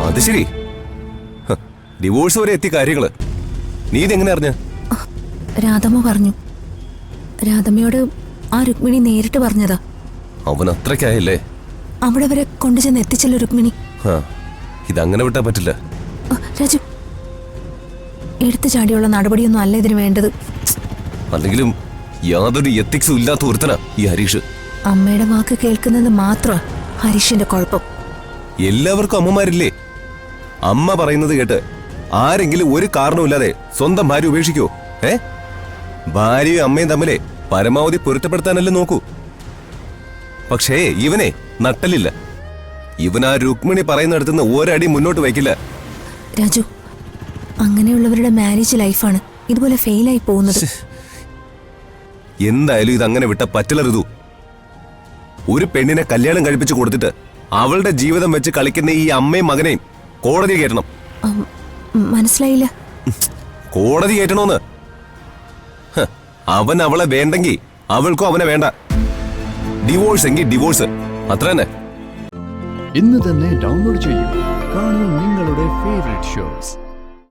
അത് ശരി, ഡിവോഴ്സ് വരെ എത്തിയ കാര്യങ്ങള് നീ ഇതെങ്ങനെ അറിഞ്ഞ? രാധമ്മ പറഞ്ഞു. രാധമ്മയോട് ആ രുക്മിണി നേരിട്ട് പറഞ്ഞതാ. അവൻ അത്രയ്ക്കായല്ലേ? അവിടെ വരെ കൊണ്ടുചെന്ന് എത്തിച്ചല്ലോ രുക്മിണി. ഇതങ്ങനെ വിട്ടാ പറ്റില്ല. രാജു, എടുത്തു ചാടിയുള്ള നടപടിയൊന്നും അല്ല ഇതിന് വേണ്ടത്. അല്ലെങ്കിലും യാതൊരു എത്തിക്സും ഇല്ലാത്ത ഒരുത്തനാ ഈ ഹരീഷ്. അമ്മയുടെ വാക്ക് കേൾക്കുന്നത് മാത്രമാ ഹരീഷിന്റെ കുഴപ്പം. എല്ലാവർക്കും അമ്മമാരില്ലേ? അമ്മ പറയുന്നത് കേട്ട് ആരെങ്കിലും ഒരു കാരണവുമില്ലാതെ സ്വന്തം ഭാര്യ ഉപേക്ഷിക്കോ? ഭാര്യയും അമ്മയും തമ്മിലെ പരമാവധി പൊരുത്തപ്പെടുത്താനല്ലേ നോക്കൂ. പക്ഷേ ഇവനെ നട്ടലില്ല. ഇവൻ ആ രുക്മിണി പറയുന്നിടത്തുനിന്ന് ഒരടി മുന്നോട്ട് വയ്ക്കില്ല. രാജു, അങ്ങനെയുള്ളവരുടെ മാരേജ് ലൈഫാണ് ഇതുപോലെ ഫെയിലായി പോകുന്നത്. എന്തായാലും ഇതങ്ങനെ വിട്ട പറ്റില്ല ഋതു. ഒരു പെണ്ണിനെ കല്യാണം കഴിപ്പിച്ചു കൊടുത്തിട്ട് അവളുടെ ജീവിതം വെച്ച് കളിക്കുന്ന ഈ അമ്മയും മകനെയും കോടതി കയറ്റണം. മനസ്സിലായില്ല. കോടതി കയറ്റണോന്ന്. അവൻ അവളെ വേണ്ടെങ്കിൽ അവൾക്കും അവനെ വേണ്ട. ഡിവോഴ്സ് എങ്കിൽ ഡിവോഴ്സ്, അത്ര തന്നെ. ഇന്ന് തന്നെ ഡൗൺലോഡ് ചെയ്യൂ. കാണൂ നിങ്ങളുടെ ഫേവറേറ്റ് ഷോസ്.